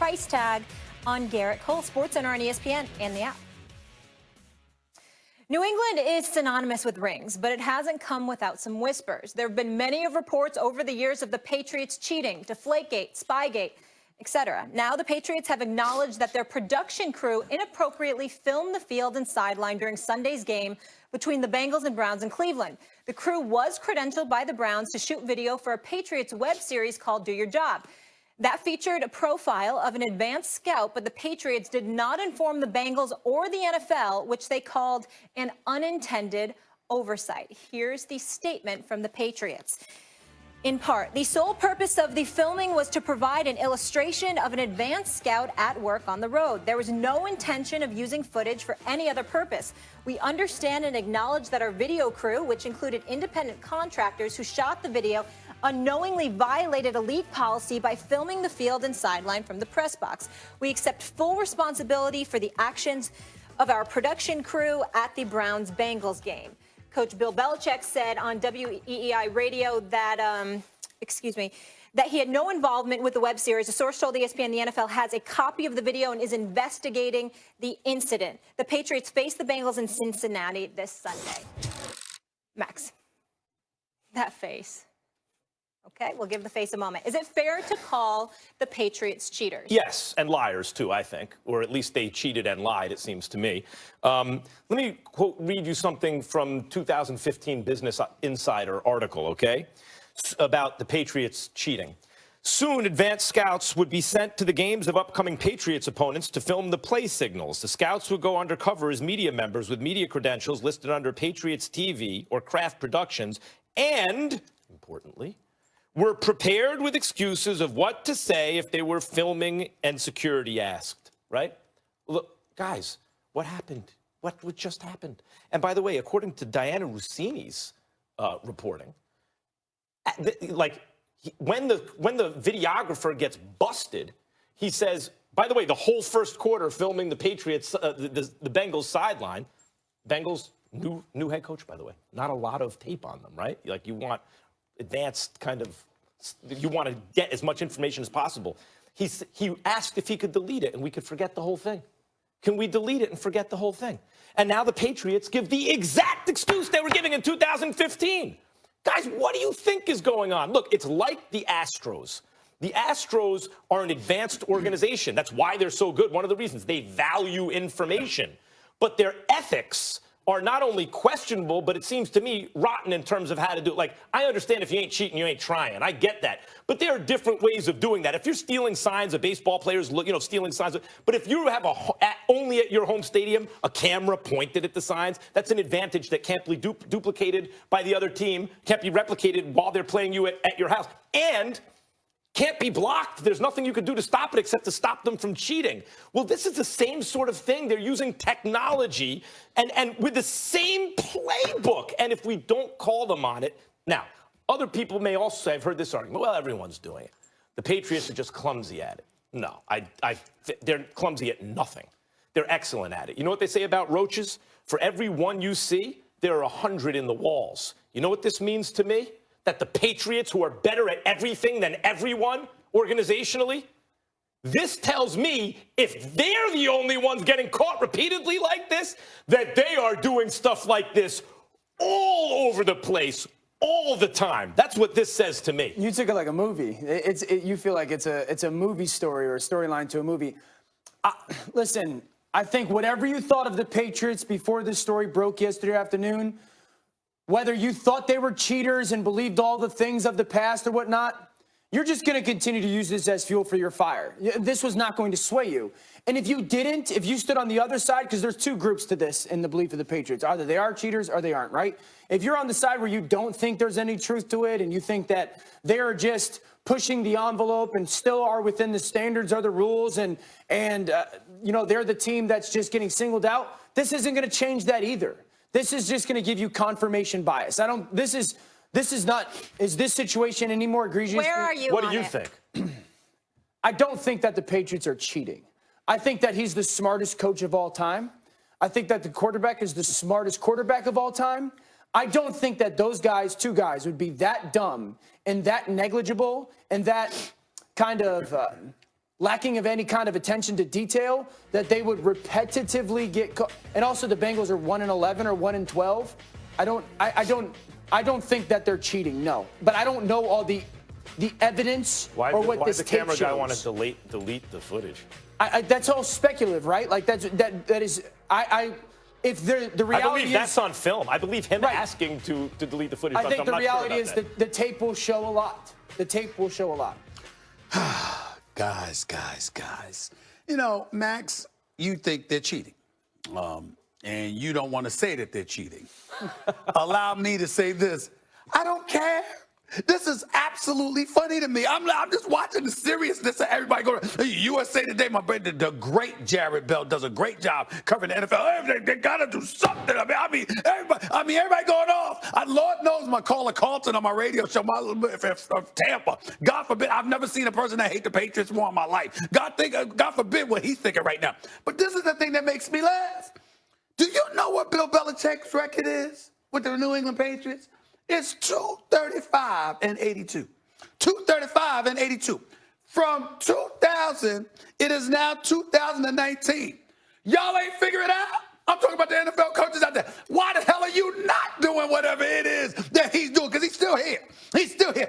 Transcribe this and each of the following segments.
price tag on Garrett Cole. SportsCenter on ESPN and the app. New England is synonymous with rings, but it hasn't come without some whispers. There have been many reports over the years of the Patriots cheating, Deflategate, Spygate, etc. Now the Patriots have acknowledged that their production crew inappropriately filmed the field and sideline during Sunday's game between the Bengals and Browns in Cleveland. The crew was credentialed by the Browns to shoot video for a Patriots web series called Do Your Job. That featured a profile of an advanced scout, but the Patriots did not inform the Bengals or the NFL, which they called an unintended oversight. Here's the statement from the Patriots. In part, the sole purpose of the filming was to provide an illustration of an advanced scout at work on the road. There was no intention of using footage for any other purpose. We understand and acknowledge that our video crew, which included independent contractors who shot the video, unknowingly violated a league policy by filming the field and sideline from the press box. We accept full responsibility for the actions of our production crew at the Browns-Bengals game. Coach Bill Belichick said on WEEI radio that, that he had no involvement with the web series. A source told ESPN the NFL has a copy of the video and is investigating the incident. The Patriots face the Bengals in Cincinnati this Sunday. Max, that face. Okay, we'll give the face a moment. Is it fair to call the Patriots cheaters? Yes, and liars, too, I think. Or at least they cheated and lied, it seems to me. Let me read you something from 2015 Business Insider article, okay, about the Patriots cheating. Soon, advanced scouts would be sent to the games of upcoming Patriots opponents to film the play signals. The scouts would go undercover as media members with media credentials listed under Patriots TV or Kraft Productions and, importantly, were prepared with excuses of what to say if they were filming and security asked, right? Look, guys, what happened? What just happened? And by the way, according to Diana Rossini's reporting, when the videographer gets busted, he says, by the way, the whole first quarter filming the Patriots, the Bengals sideline, Bengals, new head coach, by the way, not a lot of tape on them, right? Like you want advanced kind of, you want to get as much information as possible. He asked if he could delete it and we could forget the whole thing. Can we delete it and forget the whole thing? And now the Patriots give the exact excuse they were giving in 2015. Guys, what do you think is going on? Look, it's like the Astros. The Astros are an advanced organization. That's why they're so good. One of the reasons they value information. But their ethics are not only questionable, but it seems to me rotten in terms of how to do it. Like, I understand if you ain't cheating, you ain't trying. I get that. But there are different ways of doing that. If you're stealing signs of baseball players, stealing signs. But if you have only at your home stadium, a camera pointed at the signs, that's an advantage that can't be duplicated by the other team, can't be replicated while they're playing you at your house. And can't be blocked. There's nothing you can do to stop it except to stop them from cheating. Well, this is the same sort of thing. They're using technology and with the same playbook. And if we don't call them on it, now, other people may also say, I've heard this argument, well, everyone's doing it. The Patriots are just clumsy at it. No, they're clumsy at nothing. They're excellent at it. You know what they say about roaches? For every one you see, there are 100 in the walls. You know what this means to me? That the Patriots, who are better at everything than everyone organizationally, this tells me if they're the only ones getting caught repeatedly like this, that they are doing stuff like this all over the place, all the time. That's what this says to me. You took it like a movie. You feel like it's a movie story or a storyline to a movie. Listen, I think whatever you thought of the Patriots before this story broke yesterday afternoon, whether you thought they were cheaters and believed all the things of the past or whatnot, you're just going to continue to use this as fuel for your fire. This was not going to sway you. And if you didn't, if you stood on the other side, because there's two groups to this in the belief of the Patriots. Either they are cheaters or they aren't, right? If you're on the side where you don't think there's any truth to it and you think that they're just pushing the envelope and still are within the standards or the rules and they're the team that's just getting singled out, this isn't going to change that either. This is just going to give you confirmation bias. Is this situation any more egregious? Where are you? What do you think? I don't think that the Patriots are cheating. I think that he's the smartest coach of all time. I think that the quarterback is the smartest quarterback of all time. I don't think that those guys, two guys, would be that dumb and that negligible and that kind of lacking of any kind of attention to detail, that they would repetitively get caught. And also the Bengals are 1-11 or 1-12. I don't think that they're cheating, no. But I don't know all the evidence or what this the tape camera shows. guy want to delete the footage? That's all speculative, right? Like that is if the reality I believe that's on film. I believe him asking to delete the footage. I think I'm the not reality sure is about that the tape will show a lot. The tape will show a lot. Guys. You know, Max, you think they're cheating. And you don't want to say that they're cheating. Allow me to say this. I don't care. This is absolutely funny to me. I'm just watching the seriousness of everybody going. USA Today, my brother, the great Jared Bell does a great job covering the NFL. They got to do something. Everybody going off. Lord knows my caller Carlton on my radio show, from Tampa. God forbid, I've never seen a person that hate the Patriots more in my life. God forbid what he's thinking right now. But this is the thing that makes me laugh. Do you know what Bill Belichick's record is with the New England Patriots? It's 235-82. 235-82. From 2000, it is now 2019. Y'all ain't figure it out? I'm talking about the NFL coaches out there. Why the hell are you not doing whatever it is that he's doing? Because he's still here. He's still here.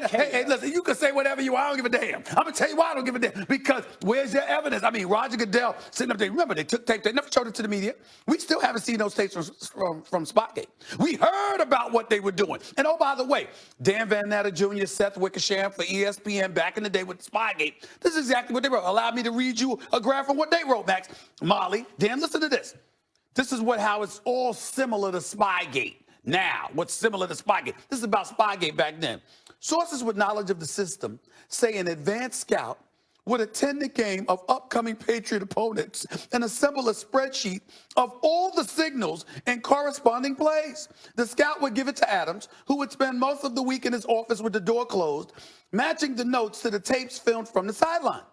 Hey, listen, you can say whatever you want. I don't give a damn. I'm going to tell you why I don't give a damn. Because where's your evidence? I mean, Roger Goodell sitting up there. Remember, they took tape. They never showed it to the media. We still haven't seen those tapes from Spotgate. We heard about what they were doing. And oh, by the way, Dan Van Natter Jr., Seth Wickersham for ESPN back in the day with Spotgate. This is exactly what they wrote. Allow me to read you a graph from what they wrote, Max. Molly, Dan, listen to this. This is how it's all similar to Spygate. Now, what's similar to Spygate? This is about Spygate back then. Sources with knowledge of the system say an advanced scout would attend the game of upcoming Patriot opponents and assemble a spreadsheet of all the signals and corresponding plays. The scout would give it to Adams, who would spend most of the week in his office with the door closed, matching the notes to the tapes filmed from the sidelines.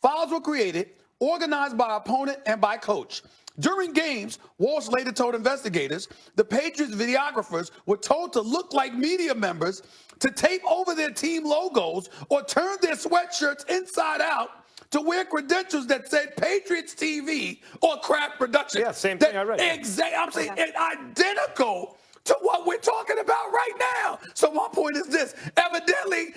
Files were created, organized by opponent and by coach. During games, Walsh later told investigators the Patriots videographers were told to look like media members, to tape over their team logos or turn their sweatshirts inside out to wear credentials that said Patriots TV or Craft Production. Yeah, same thing I read. Exactly. I'm saying identical to what we're talking about right now. So my point is this. Evidently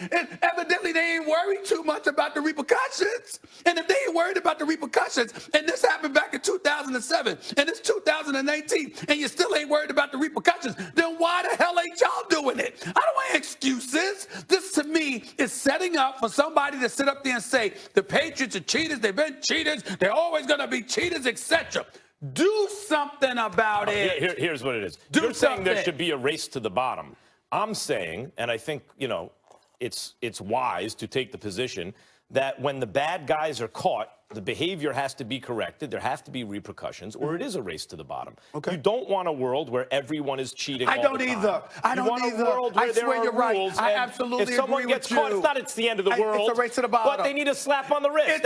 they ain't worried too much about the repercussions. And if they ain't worried about the repercussions, and this happened back in 2007, and it's 2019, and you still ain't worried about the repercussions, then why the hell ain't y'all doing it? I don't want excuses. This, to me, is setting up for somebody to sit up there and say, the Patriots are cheaters, they've been cheaters, they're always going to be cheaters, etc. Do something about it. Here's what it is. You're saying there should be a race to the bottom. I'm saying, and I think, it's wise to take the position that when the bad guys are caught, the behavior has to be corrected. There have to be repercussions, or it is a race to the bottom. Okay. You don't want a world where everyone is cheating. I all don't the time. either. I don't want either. A world where I there swear are you're right. rules, I and absolutely if someone agree gets with caught, you. it's not the end of the world. It's a race to the bottom. But they need a slap on the wrist. It's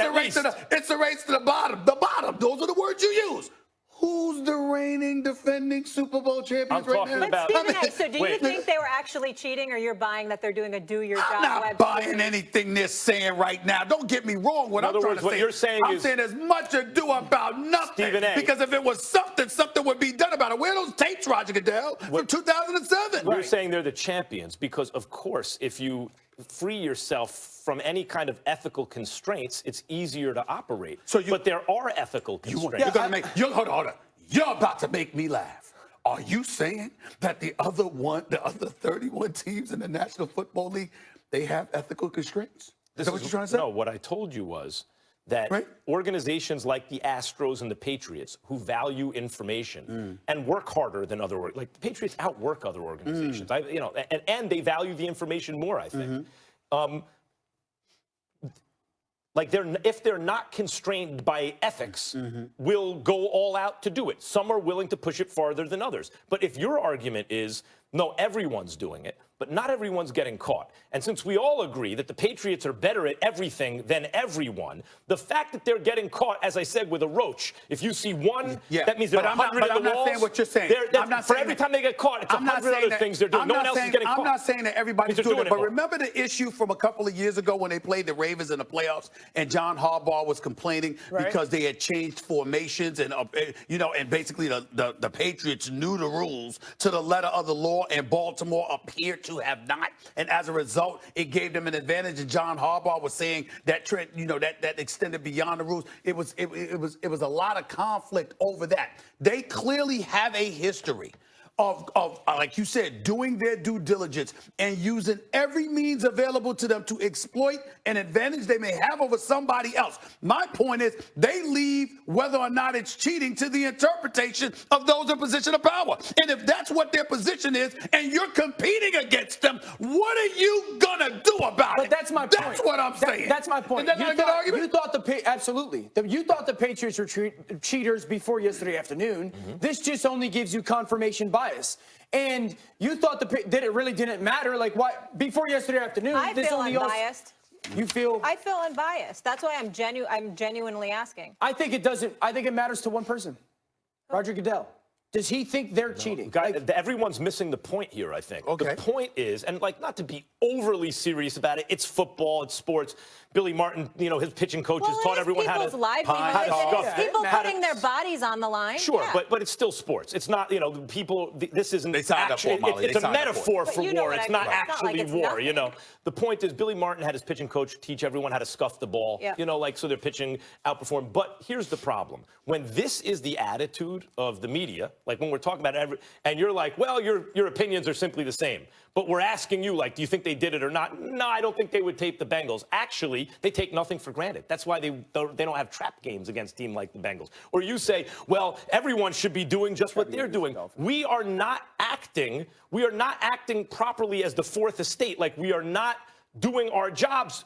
a race to the bottom. The bottom. Those are the words you use. Who's the reigning defending Super Bowl champions right now? But Stephen A., so do you think they were actually cheating, or you're buying that they're doing a do-your-job I'm not web buying series? anything they're saying right now. Don't get me wrong. What In I'm other trying words, to what say, you're saying I'm is- saying as much ado about nothing. Stephen A. Because if it was something would be done about it. Where are those tapes, Roger Goodell, from 2007? You're saying they're the champions because, of course, if you free yourself from any kind of ethical constraints, it's easier to operate. But there are ethical constraints. Hold on. You're about to make me laugh. Are you saying that the other 31 teams in the National Football League, they have ethical constraints? Is that what you're trying to say? No, what I told you was that organizations like the Astros and the Patriots, who value information and work harder than other, like the Patriots outwork other organizations, and they value the information more, I think. If they're not constrained by ethics, will go all out to do it. Some are willing to push it farther than others. But if your argument is No, everyone's doing it, but not everyone's getting caught. And since we all agree that the Patriots are better at everything than everyone, the fact that they're getting caught, as I said, with a roach, if you see one, that means there are 100 in the I'm not walls. saying what you're saying. I'm not for saying every that, time they get caught, it's I'm not 100 other that, things they're doing. I'm No not one else saying, is getting I'm caught. not saying that everybody's They're doing it, but more. remember the issue from a couple of years ago when they played the Ravens in the playoffs and John Harbaugh was complaining because they had changed formations and, and basically the Patriots knew the rules to the letter of the law and Baltimore appeared to have not. And as a result, it gave them an advantage. And John Harbaugh was saying that trend, that extended beyond the rules. It was a lot of conflict over that. They clearly have a history of, like you said, doing their due diligence and using every means available to them to exploit an advantage they may have over somebody else. My point is they leave whether or not it's cheating to the interpretation of those in position of power. And if that's what their position is and you're competing against them, what are you going to do about it? But that's my point. That's what I'm saying. That's my point. Is that not a good argument? You thought absolutely. You thought the Patriots were cheaters before yesterday afternoon. This just only gives you confirmation bias. And you thought that it really didn't matter. Like, why before yesterday afternoon? I feel unbiased. You feel? I feel unbiased. That's why I'm genuinely asking. I think it doesn't. I think it matters to one person, Roger Goodell. Does he think they're cheating? Everyone's missing the point here, I think. Okay. The point is, and not to be overly serious about it, it's football, it's sports. Billy Martin, his pitching coaches taught everyone how to scuff. People putting their bodies on the line. Sure, but it's still sports. It's not, people, this isn't actually, it's a metaphor for war. It's not actually war, The point is Billy Martin had his pitching coach teach everyone how to scuff the ball, so their pitching outperformed. But here's the problem. When this is the attitude of the media, like when we're talking about and you're like, well, your opinions are simply the same. But we're asking you, do you think they did it or not? No, I don't think they would tape the Bengals. Actually, they take nothing for granted. That's why they don't have trap games against a team like the Bengals. Or you say, well, everyone should be doing just what they're doing. We are not acting properly as the fourth estate. Like, we are not doing our jobs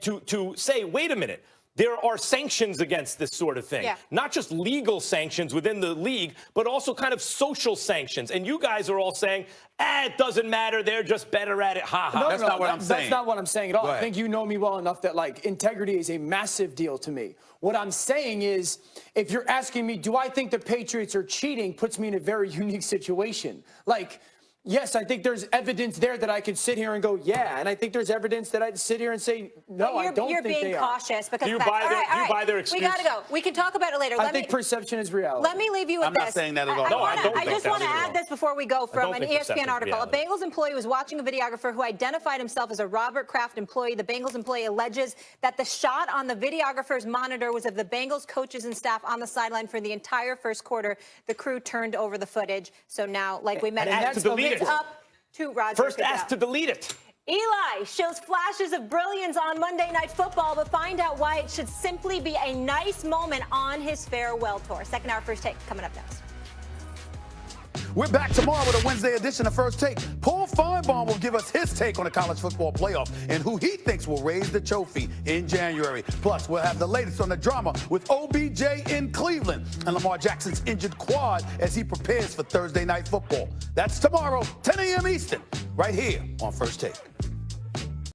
to say, wait a minute. There are sanctions against this sort of thing. Yeah. Not just legal sanctions within the league, but also kind of social sanctions. And you guys are all saying, it doesn't matter. They're just better at it. Ha ha. No, that's not what I'm saying. That's not what I'm saying at all. I think you know me well enough that, integrity is a massive deal to me. What I'm saying is, if you're asking me, do I think the Patriots are cheating, puts me in a very unique situation. Yes, I think there's evidence there that I could sit here and go, yeah. And I think there's evidence that I'd sit here and say, no, I don't think they are. You're being cautious because do you buy their excuse? We got to go. We can talk about it later. I think perception is reality. Let me leave you with this. I'm not saying that at all. I just want to add this before we go from an ESPN article. A Bengals employee was watching a videographer who identified himself as a Robert Kraft employee. The Bengals employee alleges that the shot on the videographer's monitor was of the Bengals coaches and staff on the sideline for the entire first quarter. The crew turned over the footage. So now, like we mentioned, it's up to Roger First Goodell. asked to delete it. Eli shows flashes of brilliance on Monday Night Football, but find out why it should simply be a nice moment on his farewell tour. Second hour First Take coming up next. We're back tomorrow with a Wednesday edition of First Take. Paul Feinbaum will give us his take on the college football playoff and who he thinks will raise the trophy in January. Plus, we'll have the latest on the drama with OBJ in Cleveland and Lamar Jackson's injured quad as he prepares for Thursday Night Football. That's tomorrow, 10 a.m. Eastern, right here on First Take.